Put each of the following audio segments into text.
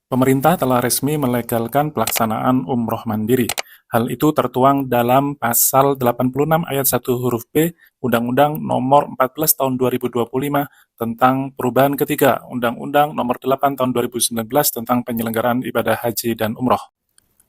Pemerintah telah resmi melegalkan pelaksanaan umroh mandiri. Hal itu tertuang dalam Pasal 86 ayat 1 huruf B Undang-Undang Nomor 14 Tahun 2025 tentang perubahan ketiga Undang-Undang Nomor 8 Tahun 2019 tentang penyelenggaraan ibadah haji dan umroh.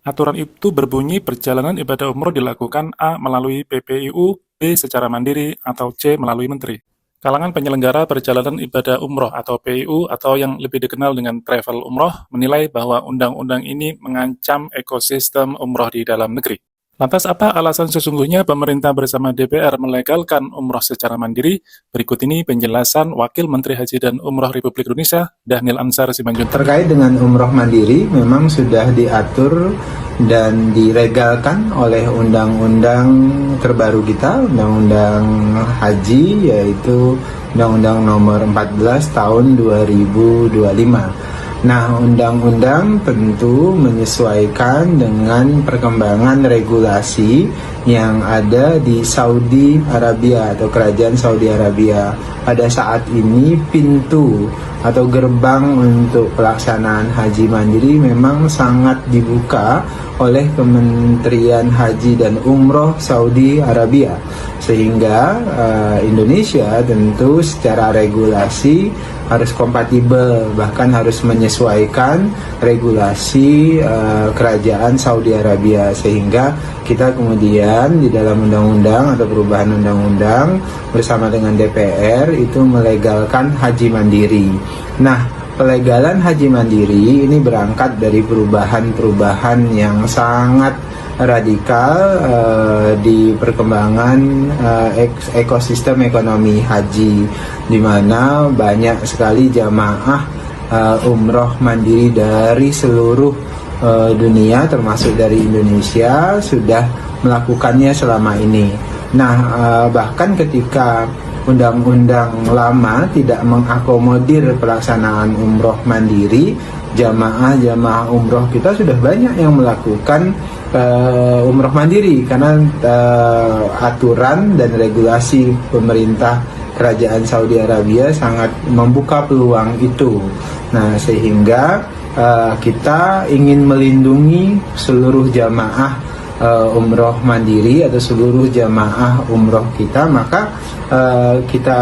Aturan itu berbunyi perjalanan ibadah umroh dilakukan A. melalui PPIU, B. secara mandiri, atau C. melalui menteri. Kalangan penyelenggara perjalanan ibadah umroh atau PIU atau yang lebih dikenal dengan travel umroh menilai bahwa undang-undang ini mengancam ekosistem umroh di dalam negeri. Lantas apa alasan sesungguhnya pemerintah bersama DPR melegalkan umroh secara mandiri? Berikut ini penjelasan Wakil Menteri Haji dan Umroh Republik Indonesia, Dhanil Ansar Simanjuntak. Terkait dengan umroh mandiri, memang sudah diatur dan dilegalkan oleh undang-undang terbaru kita, Undang-Undang Haji, yaitu Undang-Undang Nomor 14 Tahun 2025. Nah, undang-undang tentu menyesuaikan dengan perkembangan regulasi yang ada di Saudi Arabia atau Kerajaan Saudi Arabia. Pada saat ini pintu atau gerbang untuk pelaksanaan haji mandiri memang sangat dibuka oleh Kementerian Haji dan Umroh Saudi Arabia, sehingga Indonesia tentu secara regulasi harus kompatibel, bahkan harus menyesuaikan regulasi kerajaan Saudi Arabia, sehingga kita kemudian di dalam undang-undang atau perubahan undang-undang bersama dengan DPR itu melegalkan haji mandiri. Nah, pelegalan haji mandiri ini berangkat dari perubahan-perubahan yang sangat radikal di perkembangan ekosistem ekonomi haji, di mana banyak sekali jamaah umroh mandiri dari seluruh dunia termasuk dari Indonesia sudah melakukannya selama ini. Nah, bahkan ketika undang-undang lama tidak mengakomodir pelaksanaan umroh mandiri, jamaah umroh kita sudah banyak yang melakukan umroh mandiri karena aturan dan regulasi pemerintah Kerajaan Saudi Arabia sangat membuka peluang itu. Nah, sehingga kita ingin melindungi seluruh jamaah umroh mandiri atau seluruh jamaah umroh kita, maka kita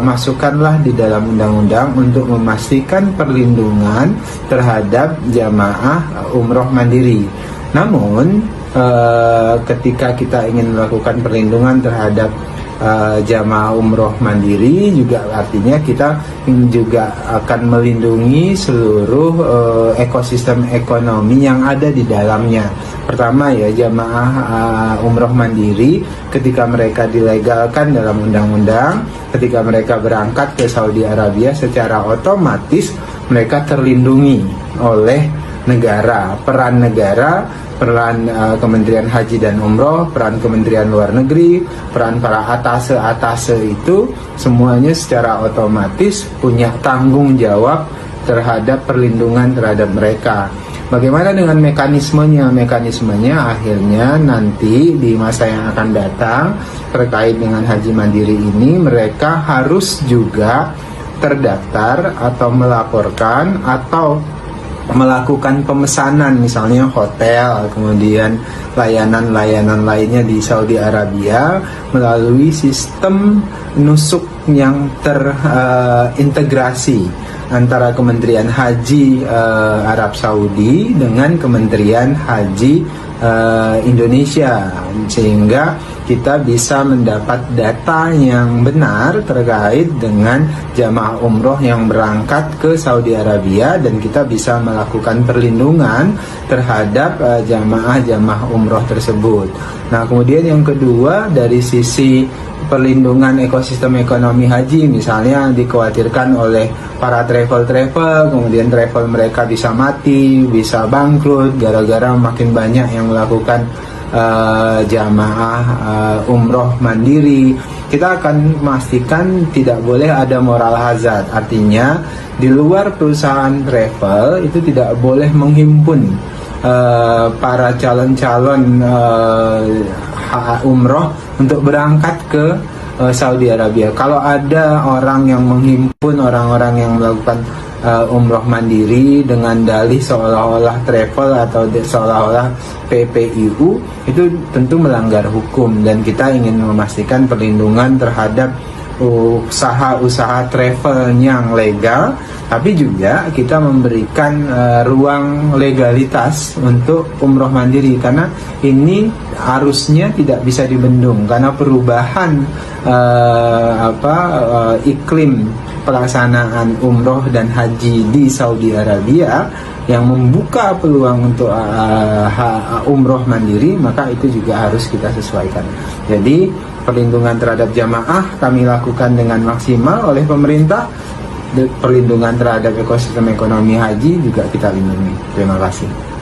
masukkanlah di dalam undang-undang untuk memastikan perlindungan terhadap jamaah umroh mandiri. Namun ketika kita ingin melakukan perlindungan terhadap jamaah umroh mandiri, juga artinya kita juga akan melindungi seluruh ekosistem ekonomi yang ada di dalamnya. Pertama ya, jamaah umroh mandiri ketika mereka dilegalkan dalam undang-undang, ketika mereka berangkat ke Saudi Arabia, secara otomatis mereka terlindungi oleh negara, peran Kementerian Haji dan Umroh, peran Kementerian Luar Negeri, peran para atase itu semuanya secara otomatis punya tanggung jawab terhadap perlindungan terhadap mereka. Bagaimana dengan mekanismenya? Mekanismenya akhirnya nanti di masa yang akan datang terkait dengan haji mandiri ini, mereka harus juga terdaftar atau melaporkan atau melakukan pemesanan, misalnya hotel, kemudian layanan-layanan lainnya di Saudi Arabia melalui sistem nusuk yang terintegrasi antara Kementerian Haji Arab Saudi dengan Kementerian Haji Indonesia, sehingga kita bisa mendapat data yang benar terkait dengan jamaah umroh yang berangkat ke Saudi Arabia, dan kita bisa melakukan perlindungan terhadap jamaah umroh tersebut. Nah, kemudian yang kedua, dari sisi perlindungan ekosistem ekonomi haji, misalnya dikhawatirkan oleh para travel, kemudian travel mereka bisa mati, bisa bangkrut gara-gara makin banyak yang melakukan jamaah umroh mandiri. Kita akan memastikan tidak boleh ada moral hazard, artinya di luar perusahaan travel itu tidak boleh menghimpun para calon-calon umroh untuk berangkat ke Saudi Arabia. Kalau ada orang yang menghimpun orang-orang yang melakukan umroh mandiri dengan dalih seolah-olah travel atau seolah-olah PPIU, itu tentu melanggar hukum, dan kita ingin memastikan perlindungan terhadap usaha-usaha travel yang legal, tapi juga kita memberikan ruang legalitas untuk umroh mandiri, karena ini arusnya tidak bisa dibendung karena perubahan iklim pelaksanaan umroh dan haji di Saudi Arabia yang membuka peluang untuk umroh mandiri, maka itu juga harus kita sesuaikan. Jadi perlindungan terhadap jamaah kami lakukan dengan maksimal oleh pemerintah. Perlindungan terhadap ekosistem ekonomi haji juga kita lindungi. Terima kasih.